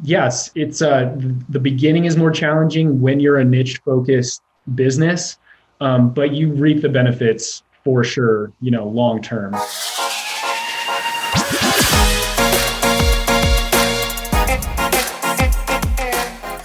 Yes, it's the beginning is more challenging when you're a niche focused business, but you reap the benefits for sure, long term.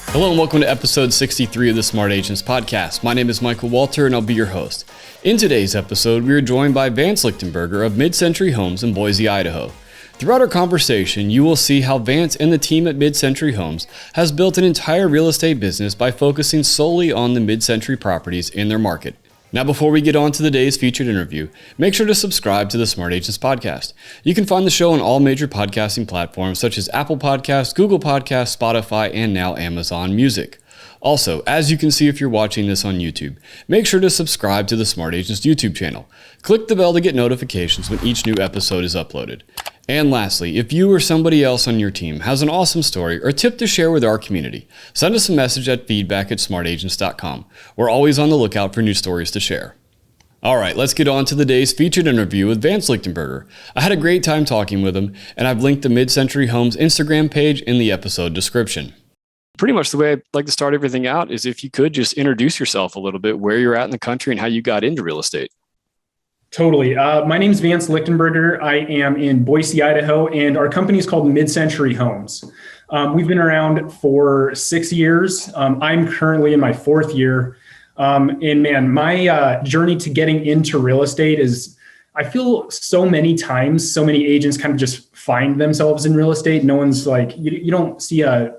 Hello and welcome to episode 63 of the Smart Agents Podcast. My name is Michael Walter and I'll be your host. In today's episode, we are joined by Vance Lichtenberger of Mid-Century Homes in Boise, Idaho. Throughout our conversation, you will see how Vance and the team at Mid-Century Homes has built an entire real estate business by focusing solely on the mid-century properties in their market. Now, before we get on to today's featured interview, make sure to subscribe to the Smart Agents Podcast. You can find the show on all major podcasting platforms such as Apple Podcasts, Google Podcasts, Spotify, and now Amazon Music. Also, as you can see if you're watching this on YouTube, make sure to subscribe to the Smart Agents YouTube channel. Click the bell to get notifications when each new episode is uploaded. And lastly, if you or somebody else on your team has an awesome story or tip to share with our community, send us a message at feedback@smartagents.com. We're always on the lookout for new stories to share. All right, let's get on to the day's featured interview with Vance Lichtenberger. I had a great time talking with him, and I've linked the Mid-Century Homes Instagram page in the episode description. Pretty much the way I'd like to start everything out is if you could just introduce yourself a little bit, where you're at in the country and how you got into real estate. Totally. My name is Vance Lichtenberger. I am in Boise, Idaho, and our company is called Mid-Century Homes. We've been around for 6 years. I'm currently in my fourth year. And man, my journey to getting into real estate is, I feel so many times, so many agents kind of just find themselves in real estate. No one's like, you don't see a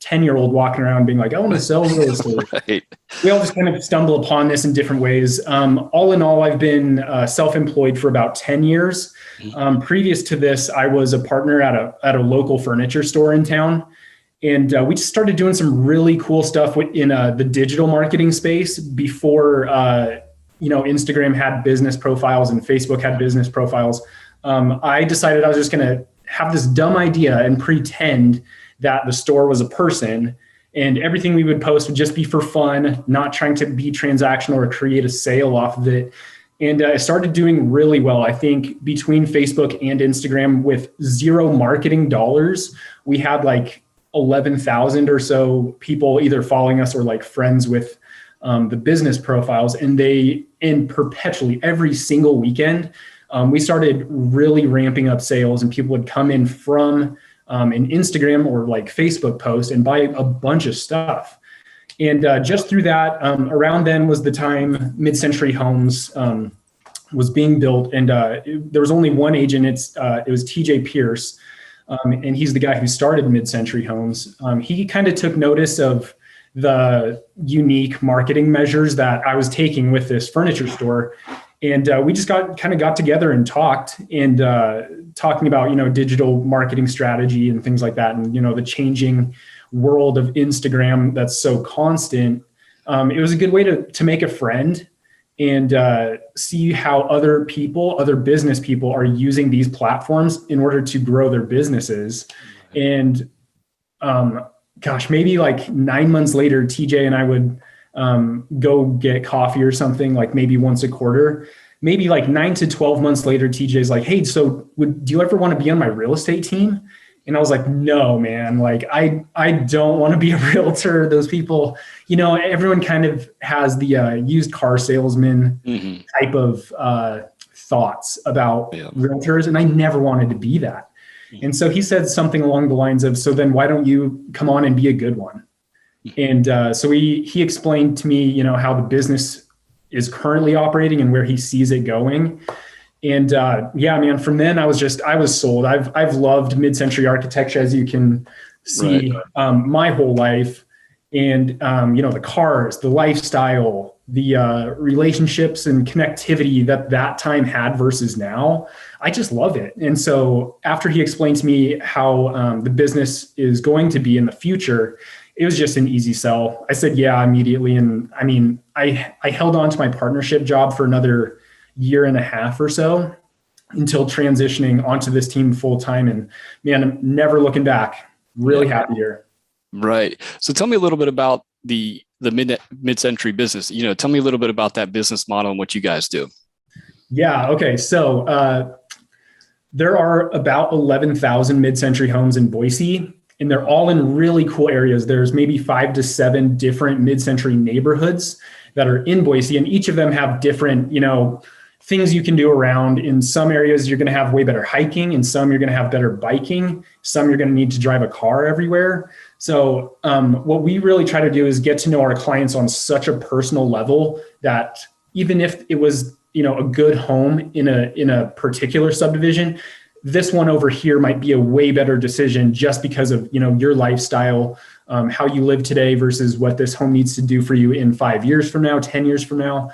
10-year-old walking around being like, I want to sell real estate. Right. We all just kind of stumble upon this in different ways. All in all, I've been self-employed for about 10 years. Previous to this, I was a partner at a local furniture store in town. And we just started doing some really cool stuff in the digital marketing space before, Instagram had business profiles and Facebook had business profiles. I decided I was just going to have this dumb idea and pretend that the store was a person, and everything we would post would just be for fun, not trying to be transactional or create a sale off of it. And I started doing really well. I think between Facebook and Instagram, with zero marketing dollars, we had like 11,000 or so people either following us or like friends with the business profiles. And perpetually every single weekend, we started really ramping up sales, and people would come in from an Instagram or like Facebook post and buy a bunch of stuff. And just through that, around then was the time Mid-Century Homes was being built. And there was only one agent. It was TJ Pierce. And he's the guy who started Mid-Century Homes. He kind of took notice of the unique marketing measures that I was taking with this furniture store. And we just got together and talked, and talking about, digital marketing strategy and things like that. And, the changing world of Instagram that's so constant. It was a good way to make a friend and see how other business people are using these platforms in order to grow their businesses. And maybe like 9 months later, TJ and I would go get coffee or something, like maybe once a quarter. Maybe like 9 to 12 months later, TJ's like, hey, so do you ever want to be on my real estate team? And I was like, no, man, like I don't want to be a realtor. Those people, everyone kind of has the used car salesman type of thoughts about realtors. And I never wanted to be that. And so he said something along the lines of, so then why don't you come on and be a good one? And so he explained to me, how the business is currently operating and where he sees it going. And man, from then I was sold. I've loved mid-century architecture, as you can see, right. My whole life. And, the cars, the lifestyle, the relationships and connectivity that time had versus now, I just love it. And so after he explained to me how the business is going to be in the future, it was just an easy sell. I said, yeah, immediately. And I mean, I held on to my partnership job for another year and a half or so until transitioning onto this team full time. And man, I'm never looking back. Really happy here. Right. So tell me a little bit about the mid-century business. Tell me a little bit about that business model and what you guys do. Yeah. Okay. So there are about 11,000 mid-century homes in Boise. and they're all in really cool areas. There's maybe 5 to 7 different mid-century neighborhoods that are in Boise, and each of them have different, things you can do around. In some areas, you're going to have way better hiking. In some, you're going to have better biking. Some, you're going to need to drive a car everywhere. So what we really try to do is get to know our clients on such a personal level that even if it was, a good home in a particular subdivision, this one over here might be a way better decision just because of, your lifestyle, how you live today versus what this home needs to do for you in 5 years from now, 10 years from now.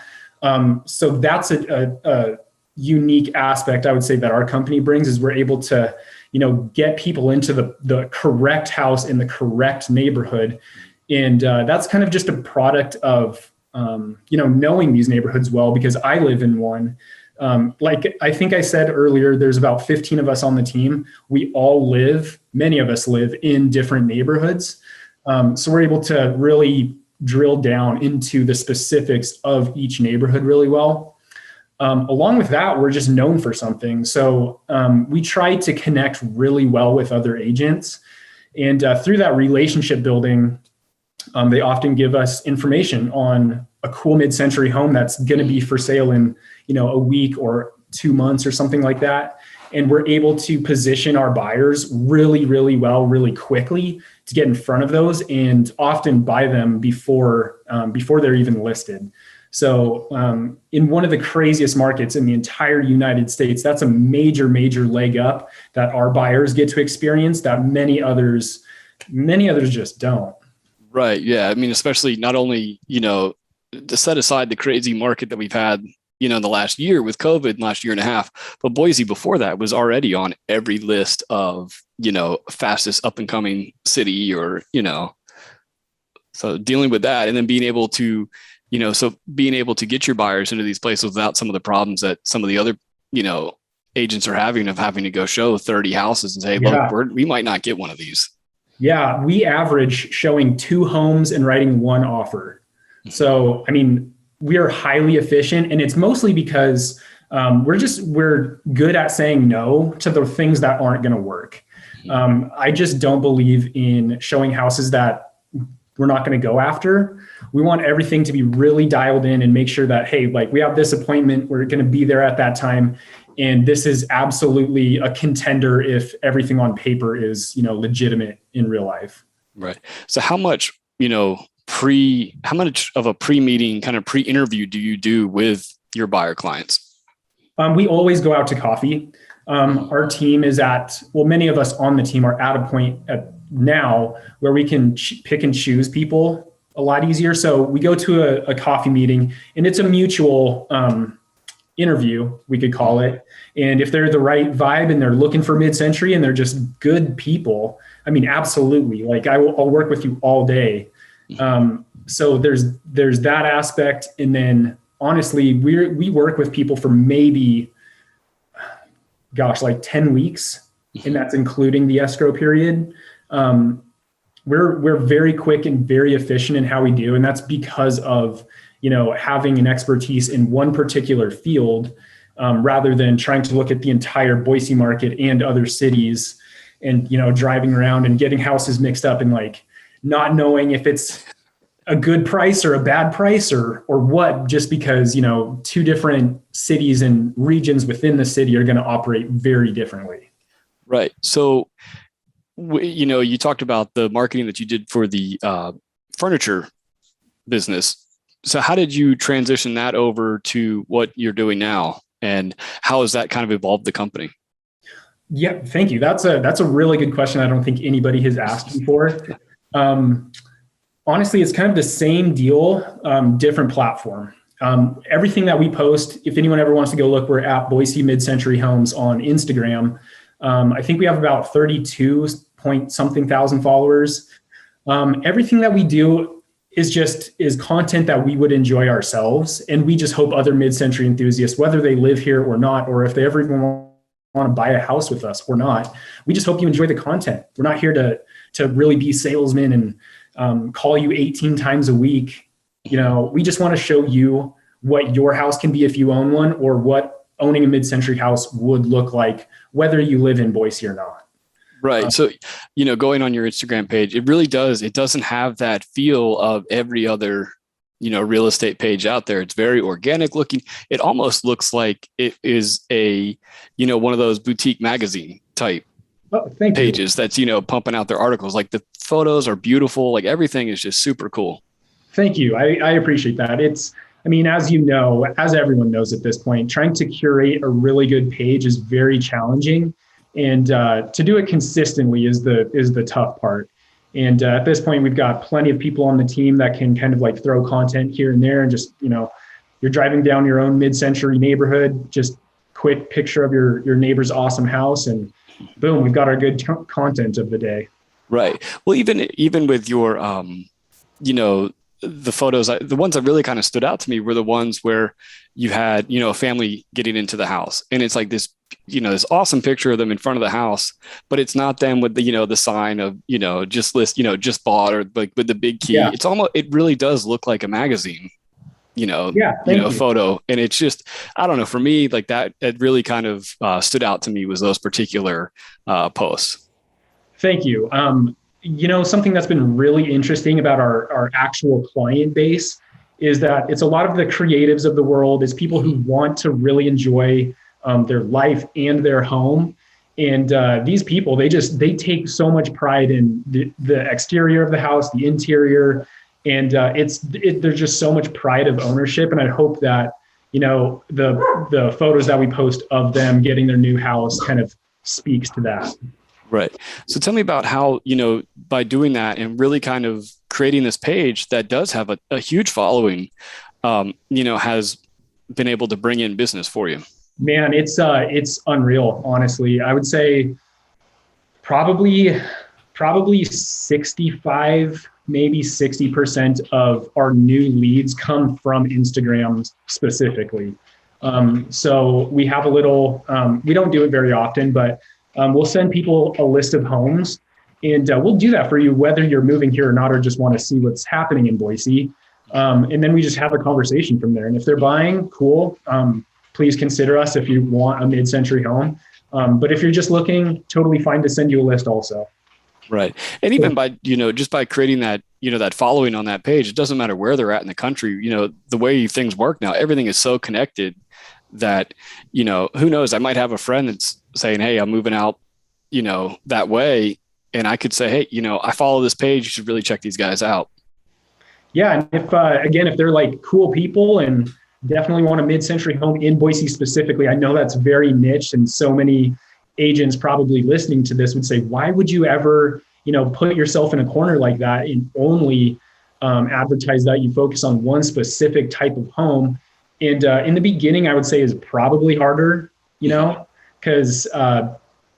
So that's a unique aspect, I would say, that our company brings, is we're able to, get people into the correct house in the correct neighborhood. And that's kind of just a product of, knowing these neighborhoods well, because I live in one. Like I think I said earlier, there's about 15 of us on the team. Many of us live in different neighborhoods. So we're able to really drill down into the specifics of each neighborhood really well. Along with that, we're just known for something. So we try to connect really well with other agents. And through that relationship building, they often give us information on a cool mid-century home that's going to be for sale in, a week or 2 months or something like that. And we're able to position our buyers really, really well, really quickly to get in front of those and often buy them before they're even listed. So in one of the craziest markets in the entire United States, that's a major, major leg up that our buyers get to experience that many others just don't. Right. Yeah. I mean, especially not only, to set aside the crazy market that we've had, in the last year with COVID, last year and a half, but Boise before that was already on every list of, fastest up and coming city or, so dealing with that and then being able to, being able to get your buyers into these places without some of the problems that some of the other, agents are having of having to go show 30 houses and say, look, we might not get one of these. Yeah. We average showing 2 homes and writing 1 offer. So, I mean, we are highly efficient, and it's mostly because we're good at saying no to the things that aren't going to work. I just don't believe in showing houses that we're not going to go after. We want everything to be really dialed in and make sure that, hey, like we have this appointment, we're going to be there at that time. And this is absolutely a contender if everything on paper is, legitimate in real life. Right. So how much of a pre-meeting kind of pre-interview do you do with your buyer clients? We always go out to coffee. Our team is many of us on the team are at a point now where we can pick and choose people a lot easier. So we go to a coffee meeting, and it's a mutual interview, we could call it. And if they're the right vibe and they're looking for mid-century and they're just good people, I mean, absolutely. Like I'll work with you all day. So there's that aspect. And then honestly, we work with people for maybe, like 10 weeks, and that's including the escrow period. We're very quick and very efficient in how we do. And that's because of, having an expertise in one particular field, rather than trying to look at the entire Boise market and other cities and, driving around and getting houses mixed up and like not knowing if it's a good price or a bad price or what, just because, 2 different cities and regions within the city are going to operate very differently. Right. So, you talked about the marketing that you did for the furniture business. So how did you transition that over to what you're doing now? And how has that kind of evolved the company? Yeah, thank you. That's a really good question. I don't think anybody has asked before. Honestly, it's kind of the same deal, different platform. Everything that we post, if anyone ever wants to go look, we're at Boise Mid-Century Homes on Instagram. I think we have about 32 point something thousand followers. Everything that we do is content that we would enjoy ourselves. And we just hope other mid-century enthusiasts, whether they live here or not, or if they ever even want to buy a house with us or not, we just hope you enjoy the content. We're not here to really be salesmen and call you 18 times a week. We just want to show you what your house can be if you own one, or what owning a mid-century house would look like, whether you live in Boise or not. Right. So, going on your Instagram page, it really does. It doesn't have that feel of every other, real estate page out there. It's very organic looking. It almost looks like it is one of those boutique magazine type Oh, thank you. pages that's, pumping out their articles. Like the photos are beautiful. Like everything is just super cool. Thank you. I appreciate that. As you know, as everyone knows at this point, trying to curate a really good page is very challenging. And to do it consistently is the tough part. And at this point, we've got plenty of people on the team that can kind of like throw content here and there, and just, you're driving down your own mid-century neighborhood, just quick picture of your neighbor's awesome house, and boom, we've got our good content of the day. Right. Well, even with your, the photos, the ones that really kind of stood out to me were the ones where you had, a family getting into the house, and it's like this awesome picture of them in front of the house, but it's not them with the sign of, just list, just bought, or like with the big key. Yeah. It really does look like a magazine, photo. And it's just, I don't know, for me, like that, it really kind of stood out to me was those particular posts. Thank you. Something that's been really interesting about our actual client base is that it's a lot of the creatives of the world. It's people who want to really enjoy their life and their home. And these people, they take so much pride in the exterior of the house, the interior, and there's just so much pride of ownership. And I hope that, the photos that we post of them getting their new house kind of speaks to that. Right. So tell me about how, by doing that and really kind of creating this page that does have a huge following, has been able to bring in business for you. Man, it's unreal, honestly. I would say probably 65, maybe 60% of our new leads come from Instagram specifically. So we have a little, we don't do it very often, but we'll send people a list of homes, and we'll do that for you, whether you're moving here or not, or just want to see what's happening in Boise. And then we just have a conversation from there. And if they're buying, cool. Please consider us if you want a mid-century home. But if you're just looking, totally fine to send you a list also. Right. And even by, just by creating that, that following on that page, it doesn't matter where they're at in the country, the way things work now, everything is so connected that, who knows, I might have a friend that's saying, hey, I'm moving out, that way. And I could say, hey, I follow this page. You should really check these guys out. Yeah. And if they're like cool people and definitely want a mid-century home in Boise specifically, I know that's very niche, and so many agents probably listening to this would say, why would you ever, put yourself in a corner like that and only advertise that you focus on one specific type of home? And in the beginning, I would say is probably harder, because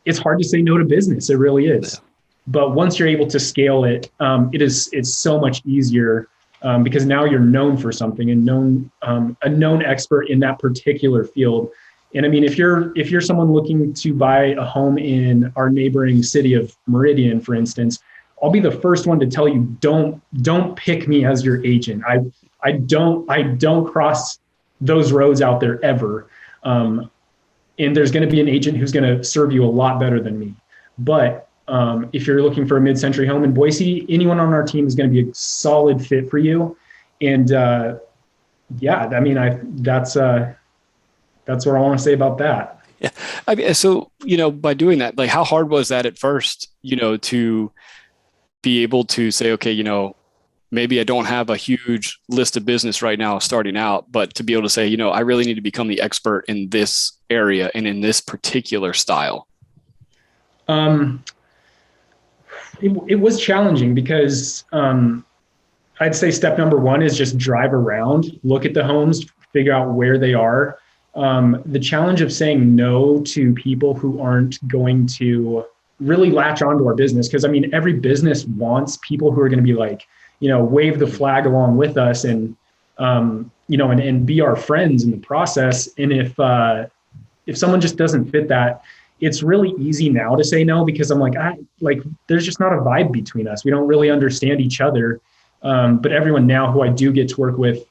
it's hard to say no to business. It really is. Yeah. But once you're able to scale it, it's so much easier because now you're known for something and a known expert in that particular field. And I mean, if you're someone looking to buy a home in our neighboring city of Meridian, for instance, I'll be the first one to tell you, don't pick me as your agent. I don't cross those roads out there ever. And there's going to be an agent who's going to serve you a lot better than me. But if you're looking for a mid-century home in Boise, anyone on our team is going to be a solid fit for you. And that's what I want to say about that. Yeah. I mean, so, by doing that, like how hard was that at first, to be able to say, okay, maybe I don't have a huge list of business right now starting out, but to be able to say, I really need to become the expert in this area and in this particular style. It was challenging because I'd say step number one is just drive around, look at the homes, figure out where they are. The challenge of saying no to people who aren't going to really latch onto our business. Because I mean, every business wants people who are going to be like, wave the flag along with us and be our friends in the process. And if someone just doesn't fit that, it's really easy now to say no because I'm like, there's just not a vibe between us. We don't really understand each other. But everyone now who I do get to work with,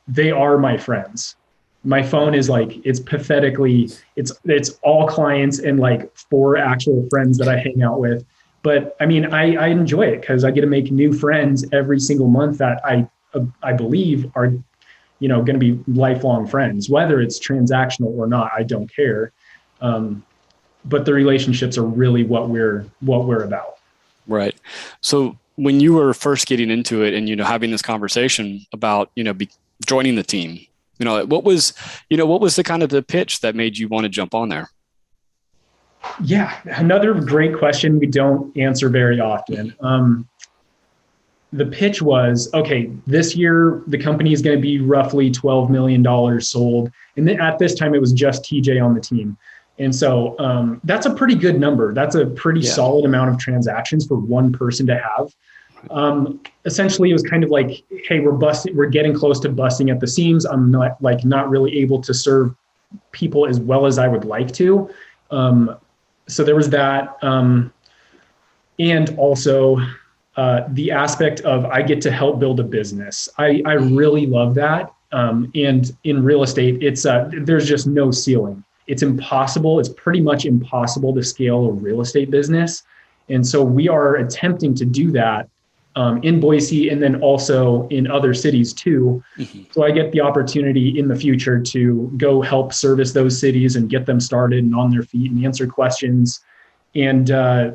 they are my friends. My phone is like, it's pathetically, it's all clients and like 4 actual friends that I hang out with. But I mean, I enjoy it because I get to make new friends every single month that I believe are, going to be lifelong friends, whether it's transactional or not, I don't care. But the relationships are really what we're about. Right. So when you were first getting into it and, having this conversation about, joining the team, what was the kind of the pitch that made you want to jump on there? Yeah. Another great question we don't answer very often. The pitch was, okay, this year the company is going to be roughly $12 million sold. And then at this time, it was just TJ on the team. And so that's a pretty good number. That's a pretty solid amount of transactions for one person to have. Essentially, it was kind of like, hey, we're getting close to busting at the seams. I'm not really able to serve people as well as I would like to. So there was that. And also the aspect of I get to help build a business. I really love that. And in real estate, it's there's just no ceiling. It's impossible. It's pretty much impossible to scale a real estate business. And so we are attempting to do that in Boise and then also in other cities too. Mm-hmm. So I get the opportunity in the future to go help service those cities and get them started and on their feet and answer questions. And I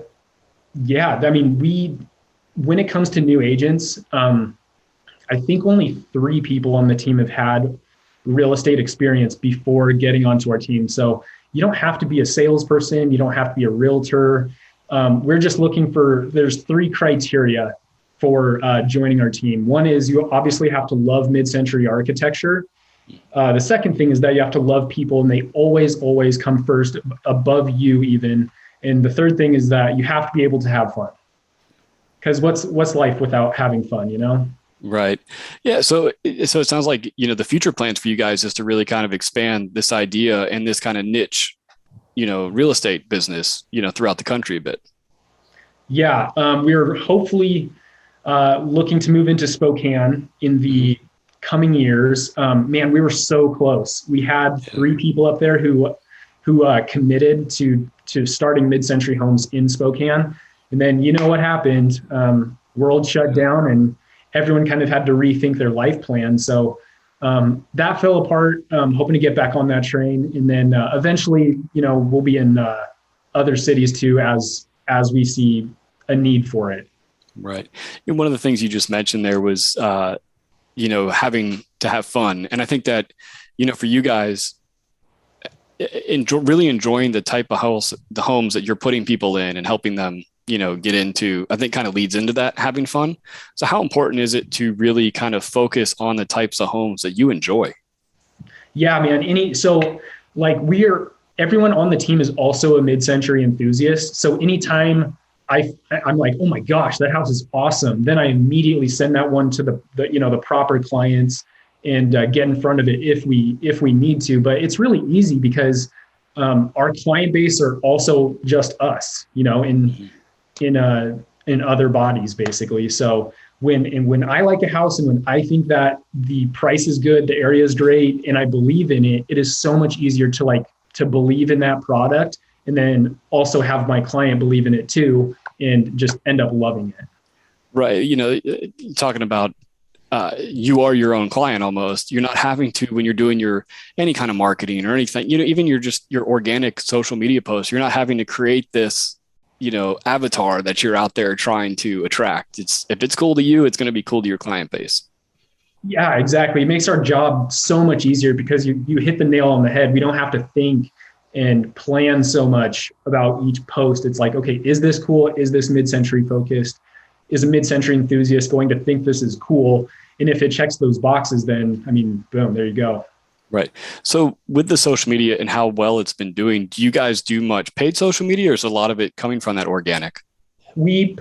mean, when it comes to new agents, I think only 3 people on the team have had real estate experience before getting onto our team. So you don't have to be a salesperson. You don't have to be a realtor. We're just looking there's 3 criteria for joining our team. One is you obviously have to love mid-century architecture. The second thing is that you have to love people and they always come first above you even. And the third thing is that you have to be able to have fun. Because what's life without having fun, Right. Yeah. So it sounds like, the future plans for you guys is to really kind of expand this idea and this kind of niche, real estate business, throughout the country a bit. Yeah. We're hopefully looking to move into Spokane in the coming years. Man, we were so close. We had 3 people up there who committed to starting Mid-Century Homes in Spokane. And then you know what happened? World shut down and everyone kind of had to rethink their life plan. So that fell apart. Hoping to get back on that train. And then eventually, we'll be in other cities too as we see a need for it. Right. And one of the things you just mentioned there was, having to have fun. And I think that, for you guys, really enjoying the type of the homes that you're putting people in and helping them, get into, I think kind of leads into that, having fun. So how important is it to really kind of focus on the types of homes that you enjoy? Yeah, man. Everyone on the team is also a mid-century enthusiast. So anytime I'm like, oh my gosh, that house is awesome, then I immediately send that one to the proper clients and get in front of it if we need to. But it's really easy because our client base are also just us, in other bodies basically. So when I like a house and when I think that the price is good, the area is great, and I believe in it, it is so much easier to believe in that product and then also have my client believe in it too and just end up loving it. Right. Talking about you are your own client almost. You're not having to, when you're doing any kind of marketing or anything, even your organic social media posts, you're not having to create this, avatar that you're out there trying to attract. If it's cool to you, it's going to be cool to your client base. Yeah, exactly. It makes our job so much easier because you hit the nail on the head. We don't have to think and plan so much about each post. It's like, okay, is this cool? Is this mid-century focused? Is a mid-century enthusiast going to think this is cool? And if it checks those boxes, then, boom, there you go. Right. So with the social media and how well it's been doing, do you guys do much paid social media or is a lot of it coming from that organic? $0.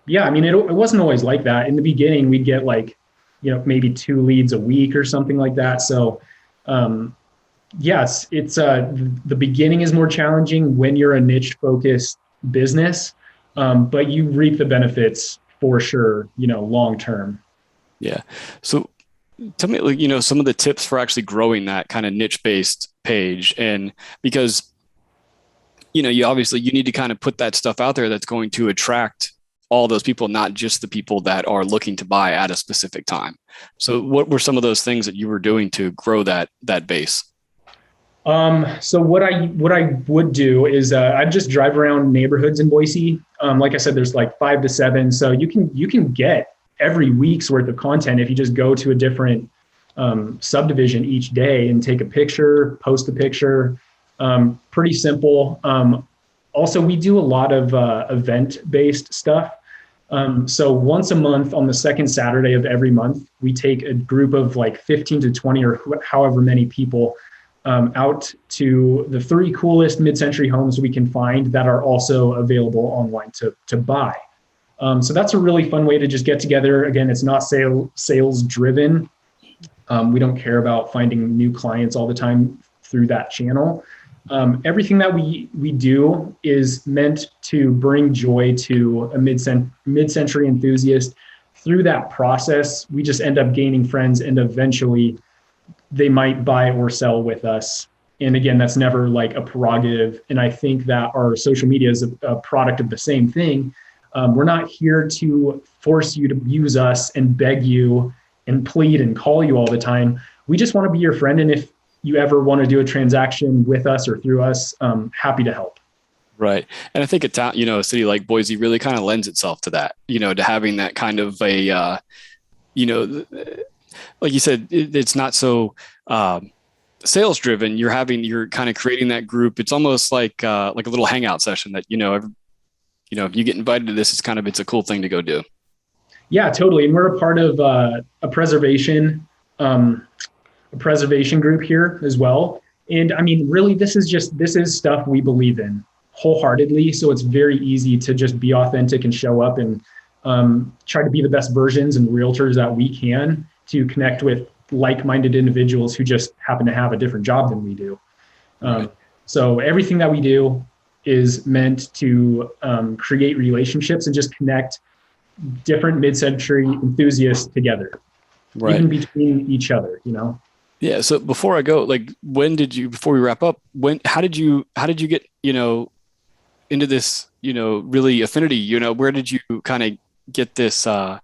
It wasn't always like that. In the beginning, we'd get maybe 2 leads a week or something like that. So yes, it's the beginning is more challenging when you're a niche focused business, but you reap the benefits for sure, long term. Yeah. So tell me, like, some of the tips for actually growing that kind of niche based page. And because, you need to kind of put that stuff out there that's going to attract all those people, not just the people that are looking to buy at a specific time. So what were some of those things that you were doing to grow that base? So what I would do is I'd just drive around neighborhoods in Boise. Like I said, there's like 5 to 7, so you can get every week's worth of content if you just go to a different subdivision each day and take a picture, post a picture. Pretty simple. Also, we do a lot of event-based stuff. So once a month on the second Saturday of every month, we take a group of like 15 to 20 or however many people out to the 3 coolest mid-century homes we can find that are also available online to buy. So that's a really fun way to just get together. Again, it's not sales driven. We don't care about finding new clients all the time through that channel. Everything that we do is meant to bring joy to a mid-century enthusiast. Through that process, we just end up gaining friends, and eventually they might buy or sell with us. And again, that's never like a prerogative. And I think that our social media is a product of the same thing. We're not here to force you to use us and beg you and plead and call you all the time. We just want to be your friend. And if you ever want to do a transaction with us or through us, happy to help. Right. And I think a city like Boise really kind of lends itself to that, to having that kind of a, like you said, it's not so sales driven. You're kind of creating that group. It's almost like a little hangout session that, if you get invited to this, it's a cool thing to go do. Yeah, totally. And we're a part of a preservation group here as well. And I mean, really, this is stuff we believe in wholeheartedly. So it's very easy to just be authentic and show up and try to be the best versions and realtors that we can to connect with like-minded individuals who just happen to have a different job than we do. Right. So everything that we do is meant to create relationships and just connect different mid-century enthusiasts together, right, even between each other, Yeah. So before I go, before we wrap up, how did you get, into this, really affinity, where did you kind of get this, where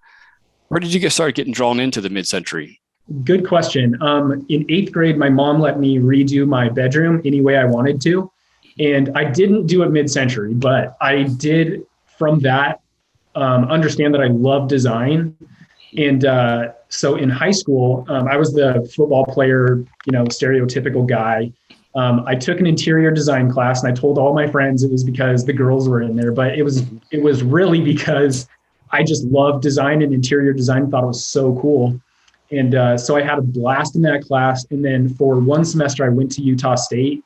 did you get started getting drawn into the mid-century? Good question. In 8th grade, my mom let me redo my bedroom any way I wanted to. And I didn't do it mid-century, but I did from that understand that I love design. And so in high school, I was the football player, stereotypical guy. I took an interior design class, and I told all my friends it was because the girls were in there, but it was really because I just loved design and interior design, thought it was so cool. And so I had a blast in that class. And then for one semester, I went to Utah State,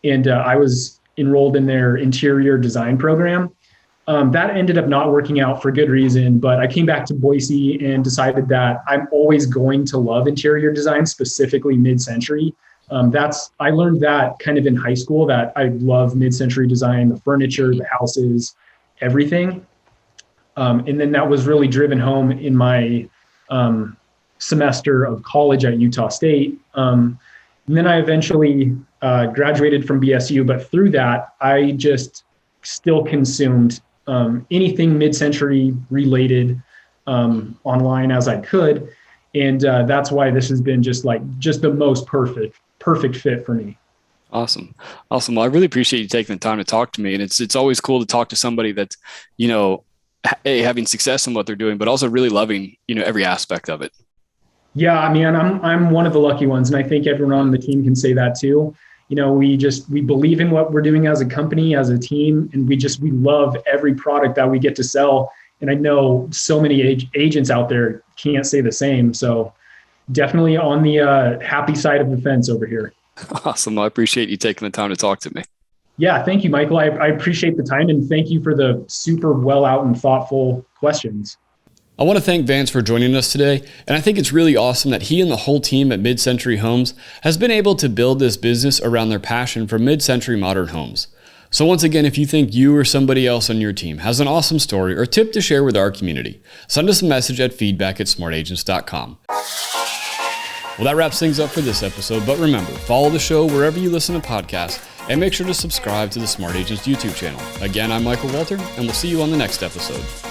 and I was enrolled in their interior design program. That ended up not working out for good reason, but I came back to Boise and decided that I'm always going to love interior design, specifically mid-century. I learned that kind of in high school, that I love mid-century design, the furniture, the houses, everything. And then that was really driven home in my semester of college at Utah State. And then I eventually graduated from BSU, but through that, I just still consumed anything mid-century related online as I could. And that's why this has been just the most perfect fit for me. Awesome. Well, I really appreciate you taking the time to talk to me. And it's always cool to talk to somebody that's, having success in what they're doing, but also really loving, every aspect of it. Yeah, I mean, I'm one of the lucky ones, and I think everyone on the team can say that too. We believe in what we're doing as a company, as a team, and we love every product that we get to sell. And I know so many agents out there can't say the same. So definitely on the happy side of the fence over here. Awesome. Well, I appreciate you taking the time to talk to me. Yeah, thank you, Michael. I appreciate the time, and thank you for the super well out and thoughtful questions. I want to thank Vance for joining us today, and I think it's really awesome that he and the whole team at Mid-Century Homes has been able to build this business around their passion for mid-century modern homes. So once again, if you think you or somebody else on your team has an awesome story or tip to share with our community, send us a message at feedback@smartagents.com. Well, that wraps things up for this episode, but remember, follow the show wherever you listen to podcasts, and make sure to subscribe to the Smart Agents YouTube channel. Again, I'm Michael Walter, and we'll see you on the next episode.